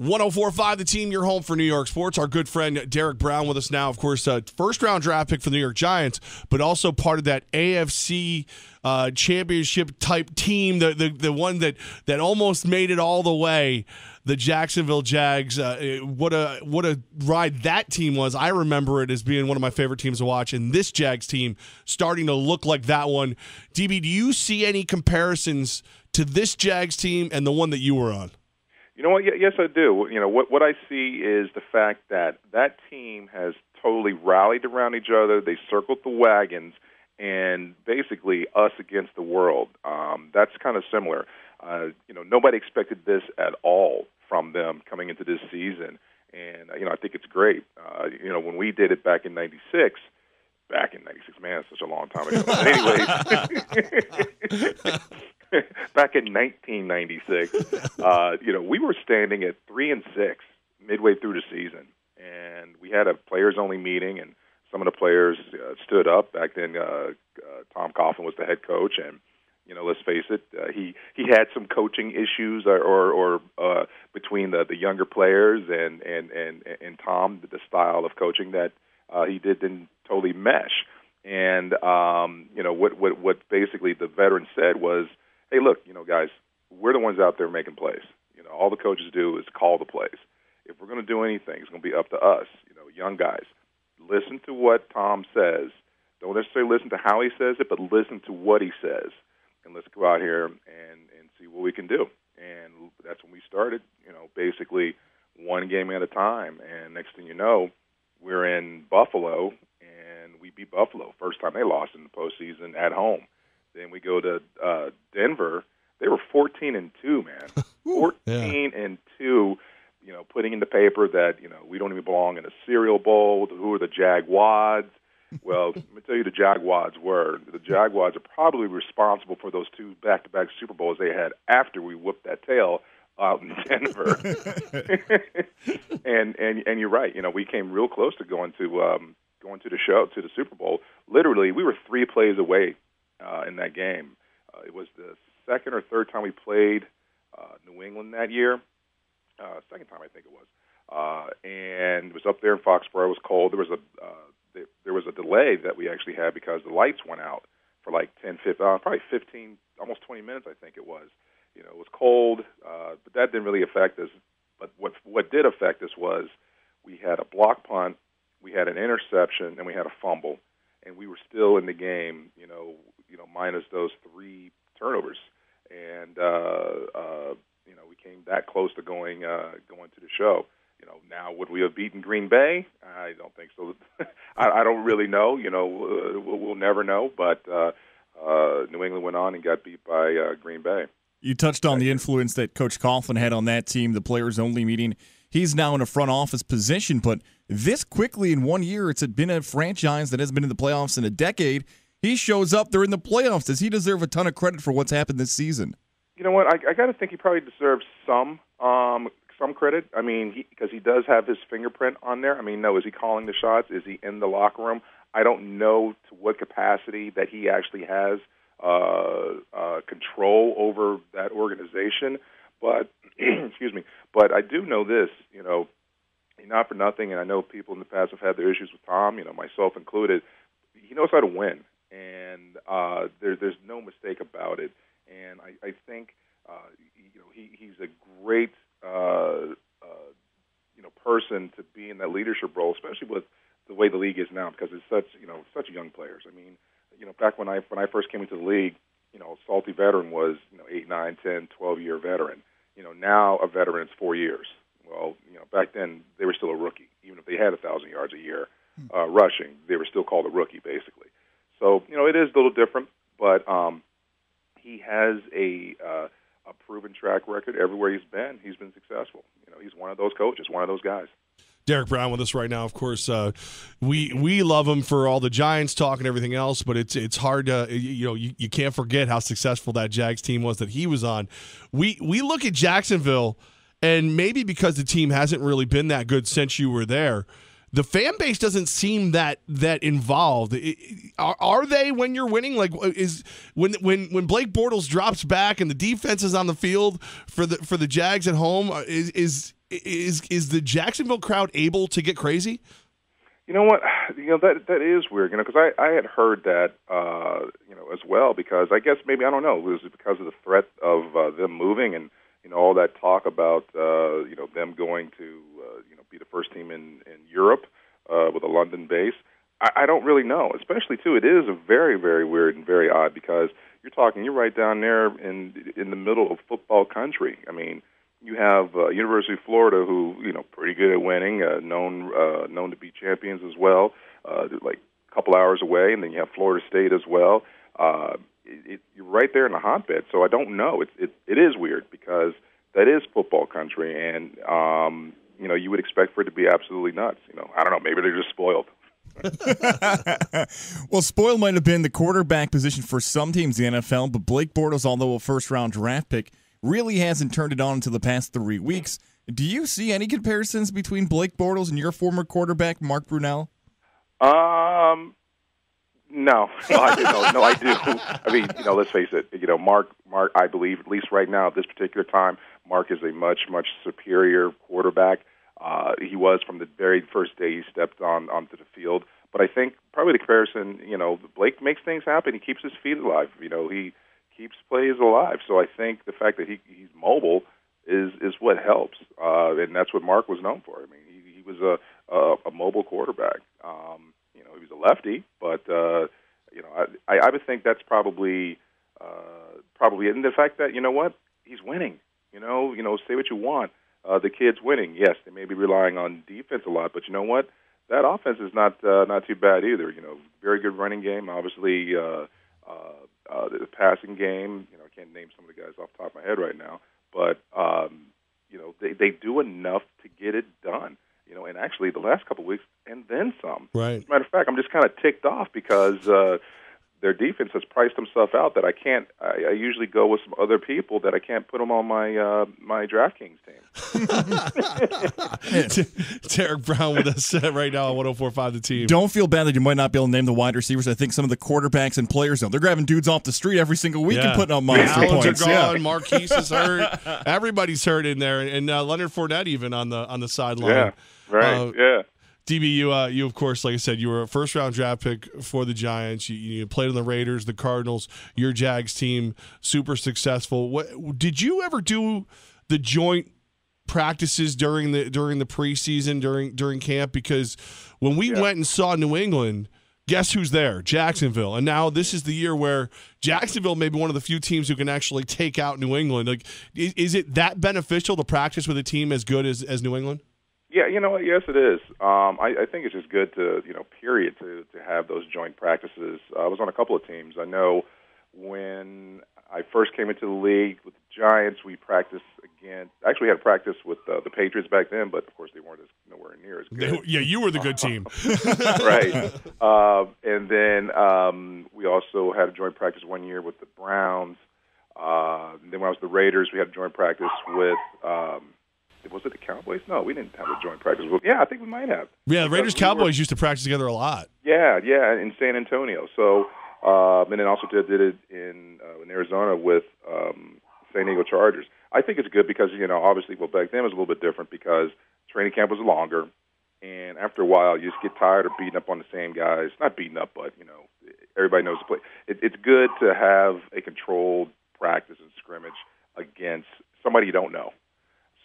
104.5 The Team, your home for New York sports. Our good friend Derek Brown with us now. Of course, first-round draft pick for the New York Giants, but also part of that AFC championship-type team, the one that almost made it all the way, the Jacksonville Jags. What a ride that team was. I remember it as being one of my favorite teams to watch, and this Jags team starting to look like that one. DB, do you see any comparisons to this Jags team and the one that you were on? You know what? Yes, I do. You know what I see is the fact that that team has totally rallied around each other. They circled the wagons, and basically us against the world. That's kind of similar. Nobody expected this at all from them coming into this season, and I think it's great. When we did it back in '96. Man, it's such a long time ago. But anyways. Back in 1996, we were standing at 3-6 midway through the season, and we had a players-only meeting, and some of the players stood up. Back then, Tom Coughlin was the head coach, and let's face it, he had some coaching issues or between the younger players and Tom, the style of coaching that he didn't totally mesh. And what basically the veteran said was, hey, look, guys, we're the ones out there making plays. All the coaches do is call the plays. If we're going to do anything, it's going to be up to us, young guys. Listen to what Tom says. Don't necessarily listen to how he says it, but listen to what he says. And let's go out here and see what we can do. And that's when we started, basically one game at a time. And next thing you know, we're in Buffalo, and we beat Buffalo. First time they lost in the postseason at home. Then we go to Denver. They were 14-2, man. 14-2. Putting in the paper that we don't even belong in a cereal bowl. Who are the Jaguars? Well, let me tell you, the Jaguars were. The Jaguars are probably responsible for those two back-to-back Super Bowls they had after we whooped that tail out in Denver. and you're right. We came real close to going to the Super Bowl. Literally, we were 3 plays away. In that game. It was the second or third time we played New England that year. Second time, I think it was. And it was up there in Foxborough. It was cold. There was a delay that we actually had because the lights went out for like 10, 15, probably 15, almost 20 minutes, I think it was. It was cold, but that didn't really affect us. But what did affect us was we had a block punt, we had an interception, and we had a fumble. And we were still in the game, minus those 3 turnovers, and we came that close to going to the show. Now would we have beaten Green Bay? I don't think so. I don't really know. We'll never know. But New England went on and got beat by Green Bay. You touched on the influence that Coach Coughlin had on that team, the players-only meeting. He's now in a front office position, but this quickly in 1 year, it's been a franchise that hasn't been in the playoffs in a decade. He shows up, they're in the playoffs. Does he deserve a ton of credit for what's happened this season? You know what? I got to think he probably deserves some credit. I mean, because he does have his fingerprint on there. I mean, no, is he calling the shots? Is he in the locker room? I don't know to what capacity that he actually has control over that organization. But excuse me. But I do know this, not for nothing, and I know people in the past have had their issues with Tom, myself included. He knows how to win, and there's no mistake about it. And I think he's a great person to be in that leadership role, especially with the way the league is now, because it's such young players. I mean, back when I first came into the league, salty veteran was 8, 9, 10, 12-year veteran. Now a veteran is 4 years. Well, back then they were still a rookie. Even if they had 1,000 yards a year rushing, they were still called a rookie, basically. So, it is a little different, but he has a proven track record everywhere he's been. He's been successful. He's one of those coaches, one of those guys. Derek Brown with us right now. Of course, we love him for all the Giants talk and everything else, but it's hard to you can't forget how successful that Jags team was that he was on. We look at Jacksonville, and maybe because the team hasn't really been that good since you were there, the fan base doesn't seem that involved. Are they when you're winning? Like, is when Blake Bortles drops back and the defense is on the field for the Jags at home? Is Is the Jacksonville crowd able to get crazy? You know what? That is weird. Because I had heard that as well. Because I guess maybe, I don't know, it was because of the threat of them moving and all that talk about them going to be the first team in Europe with a London base. I don't really know. Especially too, it is a very, very weird and very odd because you're right down there in the middle of football country. I mean, you have University of Florida, who pretty good at winning, known to be champions as well. They're like a couple hours away, and then you have Florida State as well. You're right there in the hotbed. So I don't know. It is weird because that is football country, and you would expect for it to be absolutely nuts. I don't know. Maybe they're just spoiled. Well, spoiled might have been the quarterback position for some teams in the NFL, but Blake Bortles, although a first-round draft pick, really hasn't turned it on until the past 3 weeks. Do you see any comparisons between Blake Bortles and your former quarterback, Mark Brunell? No, I do. I mean, let's face it. Mark, I believe, at least right now at this particular time, Mark is a much, much superior quarterback. He was from the very first day he stepped onto the field. But I think probably the comparison, Blake makes things happen. He keeps his feet alive. He keeps plays alive. So I think the fact that he's mobile is what helps, and that's what Mark was known for. I mean, he was a mobile quarterback. He was a lefty, but I would think that's probably it. And the fact that he's winning. Say what you want. The kid's winning. Yes, they may be relying on defense a lot, but you know what? That offense is not too bad either. Very good running game. Obviously, the passing game. I can't name some of the guys off the top of my head right now, but they do enough to get it done. And actually the last couple of weeks, and then some. Right. As a matter of fact, I'm just kind of ticked off because their defense has priced themselves out that I can't. I usually go with some other people that I can't put them on my DraftKings team. Derek Brown with us right now on 104.5 The Team. Don't feel bad that you might not be able to name the wide receivers. I think some of the quarterbacks and players, though, they're grabbing dudes off the street every single week and putting up monster points. Are gone. Yeah. Marquise is hurt. Everybody's hurt in there, and Leonard Fournette even on the sideline. Yeah. Right. DB, you of course, like I said, you were a first-round draft pick for the Giants. You played on the Raiders, the Cardinals, your Jags team, super successful. Did you ever do the joint practices during the preseason, during camp? Because when we went and saw New England, guess who's there? Jacksonville. And now this is the year where Jacksonville may be one of the few teams who can actually take out New England. Like, is it that beneficial to practice with a team as good as New England? Yeah, yes, it is. I think it's just good to, period, to have those joint practices. I was on a couple of teams. I know when I first came into the league with the Giants, we practiced against. Actually, we had practice with the Patriots back then, but of course they weren't nowhere near as good. Yeah, you were the good team, right? And then we also had a joint practice one year with the Browns. Then when I was the Raiders, we had a joint practice with. Was it the Cowboys? No, we didn't have a joint practice. Yeah, I think we might have. Yeah, the Raiders-Cowboys used to practice together a lot. Yeah, in San Antonio. So, and then also did it in Arizona with San Diego Chargers. I think it's good because, obviously, back then it was a little bit different because training camp was longer, and after a while you just get tired of beating up on the same guys. Not beating up, but, everybody knows the play. It's good to have a controlled practice and scrimmage against somebody you don't know.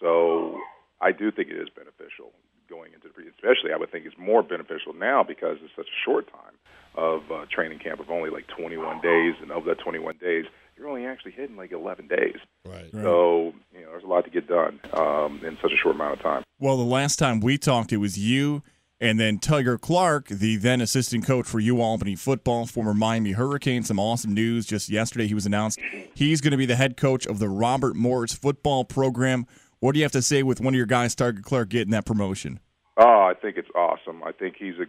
So I do think it is beneficial going into especially I would think it's more beneficial now because it's such a short time of training camp of only like 21 days, and of that 21 days, you're only actually hitting like 11 days. Right. So, there's a lot to get done in such a short amount of time. Well, the last time we talked, it was you and then Tugger Clark, the then assistant coach for Albany football, former Miami Hurricanes. Some awesome news. Just yesterday he was announced he's going to be the head coach of the Robert Morris football program. What do you have to say with one of your guys, Tugger Clark, getting that promotion? Oh, I think it's awesome. I think he's a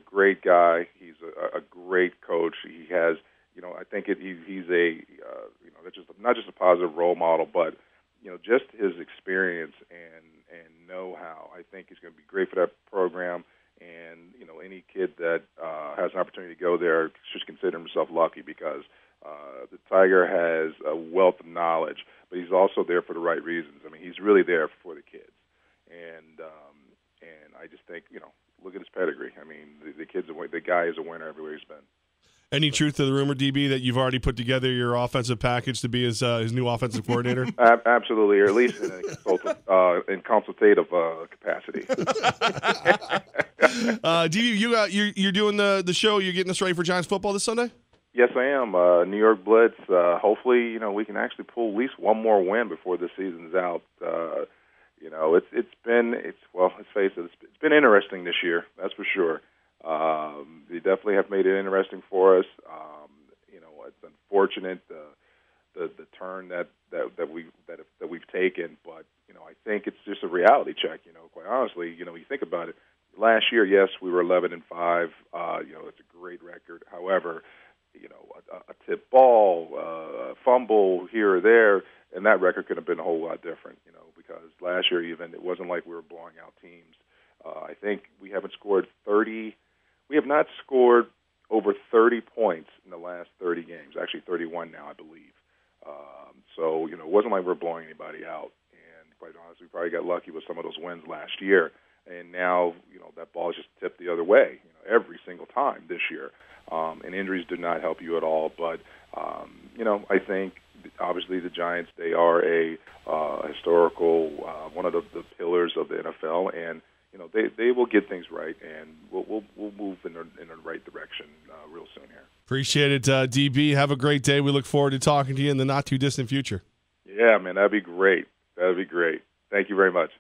great guy. He's a great coach. He has, I think he's a, not just a positive role model, but just his experience and know-how. I think he's going to be great for that program. And any kid that has an opportunity to go there should consider himself lucky because the Tiger has a wealth of knowledge, but he's also there for the right reasons. I mean, he's really there for the kids. think, look at his pedigree. I mean, the guy is a winner everywhere he's been. Any truth to the rumor, DB, that you've already put together your offensive package to be his new offensive coordinator? Absolutely, or at least in consultative capacity. DB, you're doing the show. You're getting us ready for Giants football this Sunday? Yes, I am. New York Blitz. Hopefully, we can actually pull at least one more win before the season's out. Let's face it, it's been interesting this year. That's for sure. They definitely have made it interesting for us. It's unfortunate the turn that we've taken, but I think it's just a reality check. Quite honestly, you think about it. Last year, yes, we were 11-5. It's a great record. However, a tip ball, a fumble here or there, and that record could have been a whole lot different. Because last year even it wasn't like we were blowing out teams. I think we haven't scored 30. We have not scored over 30 points in the last 30 games. Actually, 31 now, I believe. So it wasn't like we're blowing anybody out. And quite honestly, we probably got lucky with some of those wins last year. And now that ball is just tipped the other way. Every single time this year. And injuries did not help you at all. But I think obviously the Giants, they are a historical one of the pillars of the NFL, and they will get things right, and we'll move in the right direction real soon here. Appreciate it, DB. Have a great day. We look forward to talking to you in the not too distant future. Yeah, man, that'd be great. That'd be great. Thank you very much.